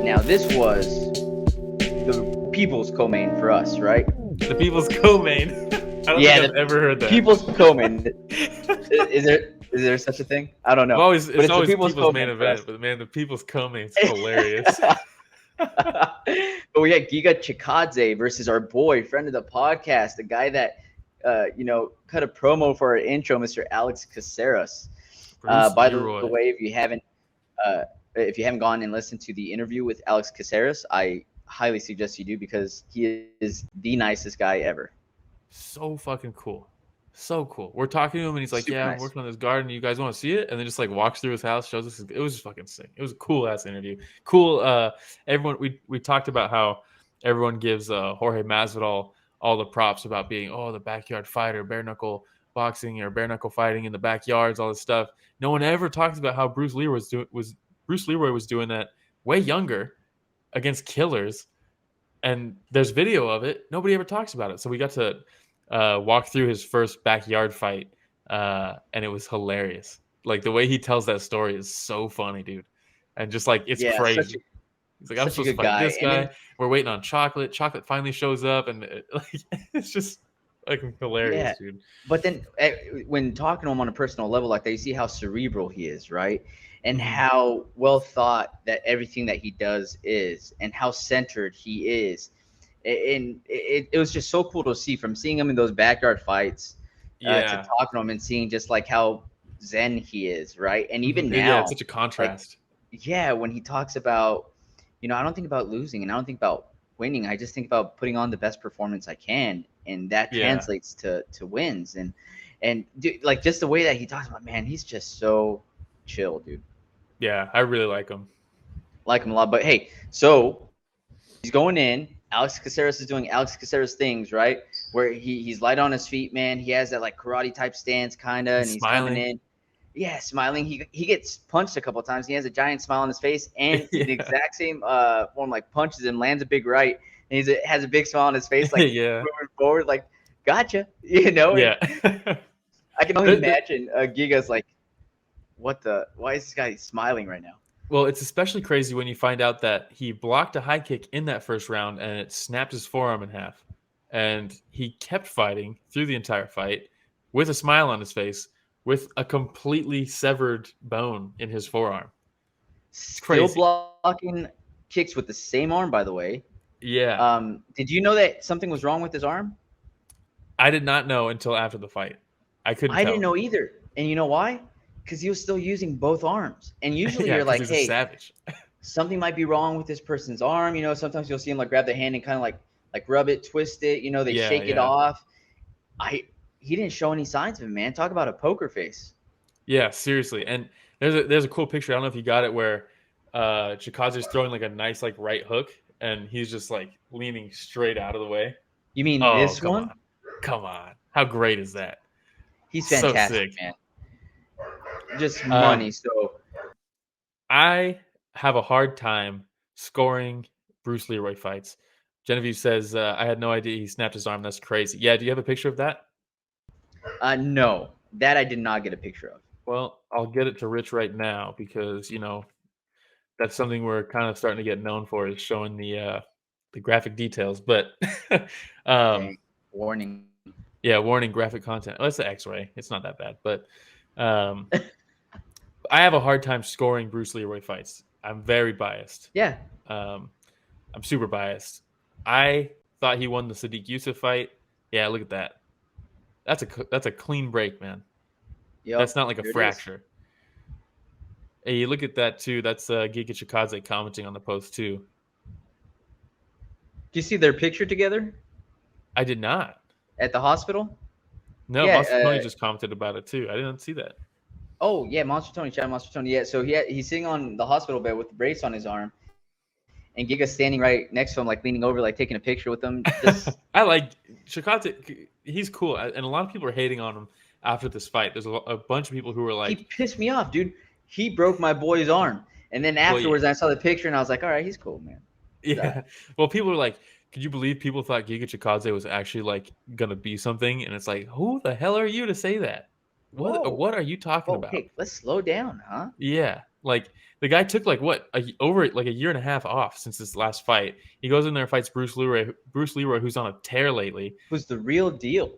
Now, this was the people's co-main for us, right? The people's co-main. I don't think I've ever heard that. People's co-main. Is there such a thing? I don't know. It's always people's main event, but man, the people's co-main is hilarious. But we had Giga Chikadze versus our boy, friend of the podcast, the guy that cut a promo for our intro, Mr. Alex Caceres. By Leeroy. the way, if you haven't gone and listened to the interview with Alex Caceres, I highly suggest you do, because he is the nicest guy ever. So fucking cool. So cool. We're talking to him and he's like, Super I'm nice. working on this garden. You guys want to see it? And then just like walks through his house, shows us. It was fucking sick. It was a cool ass interview. Cool. Everyone, we talked about how everyone gives Jorge Masvidal all the props about being, the backyard fighter, bare knuckle boxing or bare knuckle fighting in the backyards, all this stuff. No one ever talks about how Bruce Leeroy was doing that way younger against killers. And there's video of it. Nobody ever talks about it. So we got to walk through his first backyard fight, and it was hilarious. Like, the way he tells that story is so funny, dude. And just like, it's crazy. He's like, I'm supposed to fight this guy. Then, we're waiting on Chocolate. Chocolate finally shows up, and it's just like hilarious, dude. But then when talking to him on a personal level like that, you see how cerebral he is, right? And how well thought that everything that he does is, and how centered he is. And it was just so cool to see, from seeing him in those backyard fights to talking to him and seeing just like how zen he is, right? And even now, it's such a contrast. When he talks about, I don't think about losing and I don't think about winning. I just think about putting on the best performance I can, and that translates to wins. And dude, like, just the way that he talks about, man, he's just so chill, dude. Yeah, I really like him. Like him a lot. But hey, so he's going in. Alex Caceres is doing Alex Caceres things, right? Where he's light on his feet, man. He has that like karate type stance, kind of, and he's coming in. Yeah, smiling. He gets punched a couple of times. He has a giant smile on his face, and the exact same form, like, punches him, lands a big right, and he has a big smile on his face, like moving forward, like, gotcha, Yeah. I can only imagine Giga's like, why is this guy smiling right now? Well, it's especially crazy when you find out that he blocked a high kick in that first round and it snapped his forearm in half. And he kept fighting through the entire fight with a smile on his face, with a completely severed bone in his forearm. It's crazy. Still blocking kicks with the same arm, by the way. Yeah. Did you know that something was wrong with his arm? I did not know until after the fight. I didn't know either. And you know why? Because he was still using both arms. And usually you're like, hey, savage. Something might be wrong with this person's arm. Sometimes you'll see him like grab the hand and kind of like rub it, twist it. They shake it off. He didn't show any signs of it, man. Talk about a poker face. Yeah, seriously. And there's a cool picture. I don't know if you got it, where Chikadze's throwing like a nice like right hook, and he's just like leaning straight out of the way. You mean this one? Come on. How great is that? He's fantastic, so man. Just money. So I have a hard time scoring Bruce Leeroy fights. Genevieve says, I had no idea he snapped his arm. That's crazy. Yeah, do you have a picture of that? No, that I did not get a picture of. Well, I'll get it to Rich right now, because that's something we're kind of starting to get known for, is showing the graphic details. But warning. Yeah, warning, graphic content. Oh, it's the X-ray. It's not that bad, but I have a hard time scoring Bruce Leeroy fights. I'm very biased. Yeah. I'm super biased. I thought he won the Sadiq Youssef fight. Yeah, look at that. That's a clean break, man. Yep, that's not like a fracture. Hey, you look at that too. That's Giga Chikadze commenting on the post too. Do you see their picture together? I did not. At the hospital? No, Monster Tony just commented about it too. I didn't see that. Oh yeah, Monster Tony, shout out Monster Tony. Yeah, so he's sitting on the hospital bed with the brace on his arm, and Giga's standing right next to him, like leaning over, like taking a picture with him. I like Chikadze. He's cool, and a lot of people are hating on him after this fight. There's a bunch of people who were like, he pissed me off, dude. He broke my boy's arm, and then afterwards I saw the picture and I was like, all right, he's cool, man. Yeah. Well, people were like, could you believe people thought Giga Chikadze was actually like gonna be something? And it's like, who the hell are you to say that? What are you talking about? Okay, let's slow down, huh? Yeah. Like the guy took like what over like a year and a half off since this last fight. He goes in there and fights Bruce Leeroy. Bruce Leeroy, who's on a tear lately. Who's the real deal?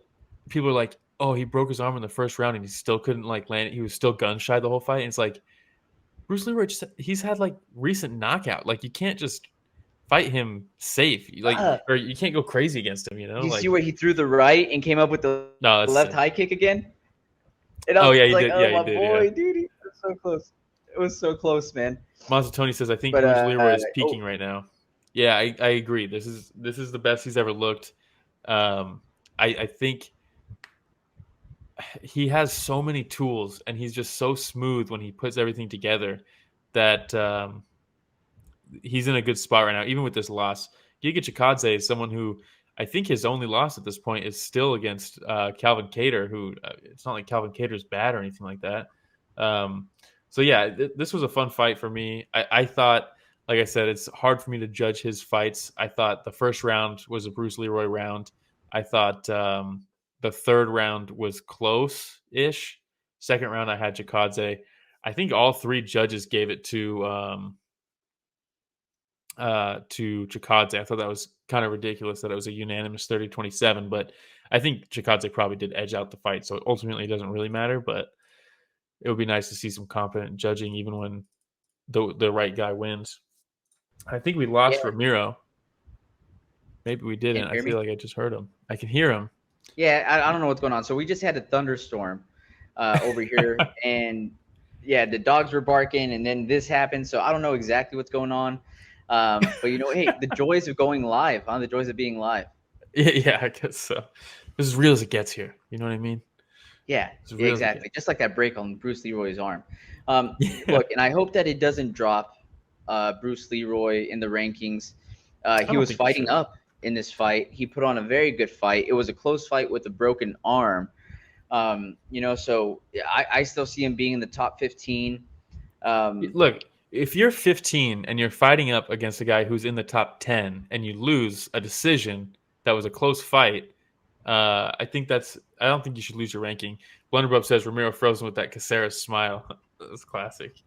People are like, oh, he broke his arm in the first round and he still couldn't like land it. He was still gun shy the whole fight. And it's like Bruce Leeroy, he's had like recent knockout. Like you can't just fight him safe. Like or you can't go crazy against him. You know. You like, see where he threw the right and came up with the left high kick again? And I was he like, did. oh, Yeah, my he did, boy, yeah. dude, he was so close. It was so close, man. Mazzatoni says, I think Bruce Leeroy is peaking right now. Yeah, I agree. This is the best he's ever looked. I think he has so many tools, and he's just so smooth when he puts everything together that he's in a good spot right now, even with this loss. Giga Chikadze is someone who I think his only loss at this point is still against Calvin Kattar, who it's not like Calvin Cater's bad or anything like that. So yeah, this was a fun fight for me. I thought, like I said, it's hard for me to judge his fights. I thought the first round was a Bruce Leeroy round. I thought the third round was close-ish. Second round, I had Chikadze. I think all three judges gave it to Chikadze. I thought that was kind of ridiculous that it was a unanimous 30-27, but I think Chikadze probably did edge out the fight, so ultimately it doesn't really matter, but it would be nice to see some competent judging even when the right guy wins. I think we lost Ramiro. Maybe we didn't. I feel like I just heard him. I can hear him. Yeah, I don't know what's going on. So we just had a thunderstorm over here, and yeah, the dogs were barking, and then this happened. So I don't know exactly what's going on. But you know, hey, the joys of going live, huh? The joys of being live. Yeah, I guess so. It's as real as it gets here. You know what I mean? Yeah, exactly. Just like that break on Bruce Leeroy's arm. Look, and I hope that it doesn't drop Bruce Leeroy in the rankings. He was fighting up in this fight. He put on a very good fight. It was a close fight with a broken arm. You know, so I still see him being in the top 15. Look, if you're 15 and you're fighting up against a guy who's in the top 10 and you lose a decision that was a close fight, I don't think you should lose your ranking. Blunderbub says Ramiro frozen with that Caceres smile. That's classic.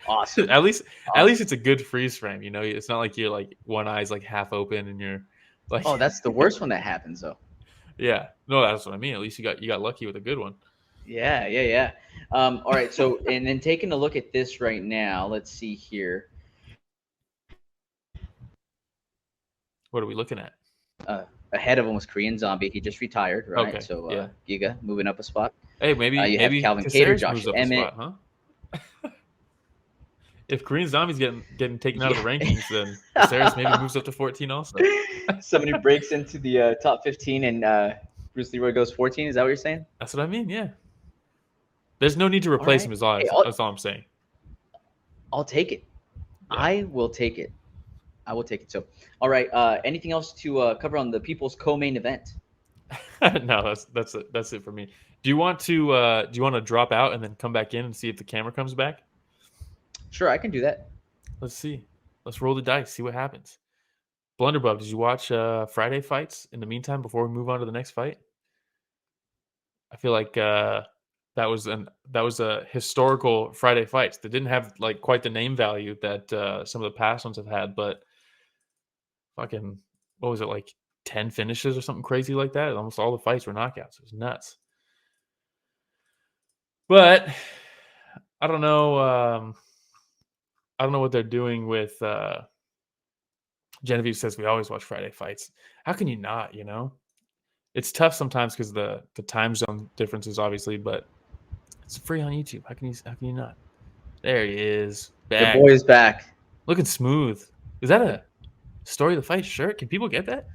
Awesome. At least it's a good freeze frame. You know, it's not like you're like one eye's like half open and you're like. Oh, that's the worst one that happens though. Yeah, no, that's what I mean. At least you got lucky with a good one. Yeah. All right. So, and then taking a look at this right now, let's see here. What are we looking at? Ahead of him was Korean Zombie. He just retired, right? Okay, so yeah. Giga moving up a spot. Hey, maybe have Calvin Kattar, Josh Emmett. Spot, huh? If Korean Zombie's getting taken out of the rankings, then Caceres maybe moves up to 14 also. Somebody breaks into the top 15 and Bruce Leeroy goes 14. Is that what you're saying? That's what I mean, yeah. There's no need to replace him as long. That's all I'm saying. I'll take it. Yeah. I will take it. So, all right. Anything else to cover on the People's Co-Main event? No, that's it for me. Do you want to drop out and then come back in and see if the camera comes back? Sure, I can do that. Let's see. Let's roll the dice. See what happens. Blunderbub, did you watch Friday fights in the meantime before we move on to the next fight? I feel like that was a historical Friday fights that didn't have like quite the name value that some of the past ones have had, but fucking what was it, like 10 finishes or something crazy like that? Almost all the fights were knockouts. It was nuts. But I don't know. I don't know what they're doing with. Genevieve says we always watch Friday fights. How can you not? You know, it's tough sometimes because the time zone differences, obviously, but it's free on YouTube. How can you not? There he is. Back. The boy is back. Looking smooth. Is that a Story of the Fight shirt? Can people get that?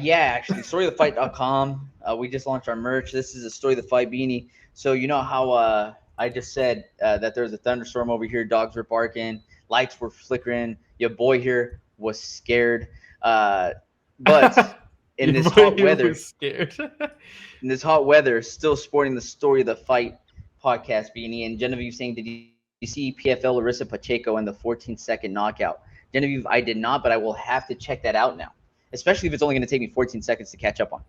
Yeah, actually, storyofthefight.com. We just launched our merch. This is a Story of the Fight beanie. So you know how I just said that there was a thunderstorm over here. Dogs were barking. Lights were flickering. Your boy here was scared. But in this hot weather, in this hot weather, still sporting the Story of the Fight podcast beanie. And Genevieve saying, did you see PFL Larissa Pacheco in the 14-second knockout? Genevieve, I did not, but I will have to check that out now, especially if it's only going to take me 14 seconds to catch up on.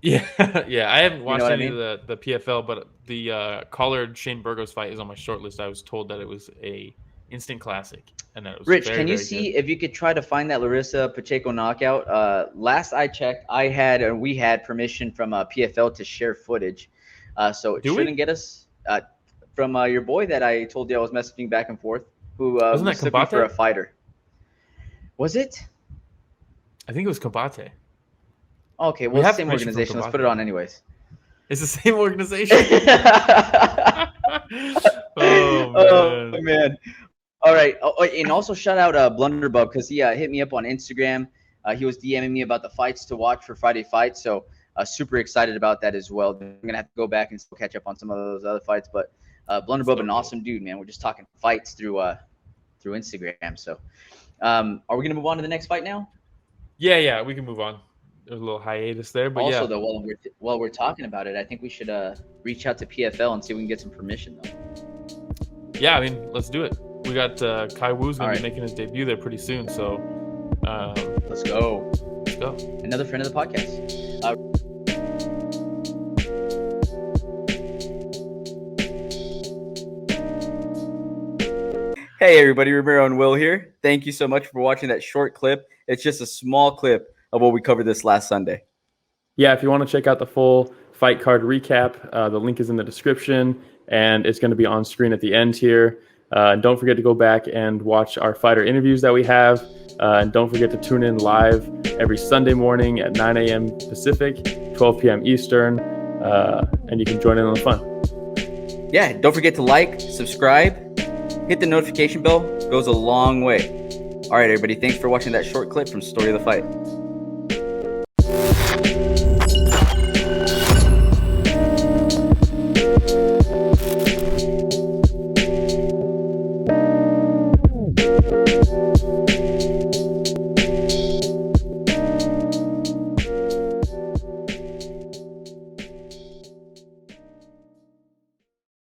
Yeah, yeah. I haven't You know watched what I any mean? of the PFL, but the Collard Shane Burgos fight is on my short list. I was told that it was a instant classic and that it was Rich, very, can you very good. see if you could try to find that Larissa Pacheco knockout? Last I checked, I had and we had permission from PFL to share footage, so it Do we? shouldn't get us from your boy that I told you I was messaging back and forth, who Wasn't that mistook me for a Combate? fighter. Was it? I think it was Combate. Okay, well, We it's the have same permission from organization. Let's put it Combate. on anyways. It's the same organization. Oh Oh man. man! All right, and also shout out Blunderbug because he hit me up on Instagram. He was DMing me about the fights to watch for Friday Fight, so super excited about that as well. I'm gonna have to go back and still catch up on some of those other fights, but Blunderbug, an awesome dude, man. We're just talking fights through Instagram. So, are we gonna move on to the next fight now? Yeah, we can move on. There's a little hiatus there, but Also, yeah. though, while we're talking about it, I think we should reach out to PFL and see if we can get some permission, though. Yeah, I mean, let's do it. We got Kai Wu's going to be All right. making his debut there pretty soon, so Let's go. let's go. Another friend of the podcast. Hey everybody, Romero and Will here. Thank you so much for watching that short clip. It's just a small clip of what we covered this last Sunday. Yeah, if you want to check out the full fight card recap, the link is in the description, and it's going to be on screen at the end here. Don't forget to go back and watch our fighter interviews that we have. And don't forget to tune in live every Sunday morning at 9 a.m. Pacific, 12 p.m. Eastern, and you can join in on the fun. Yeah, don't forget to like, subscribe, hit the notification bell. It goes a long way. All right, everybody, thanks for watching that short clip from Story of the Fight.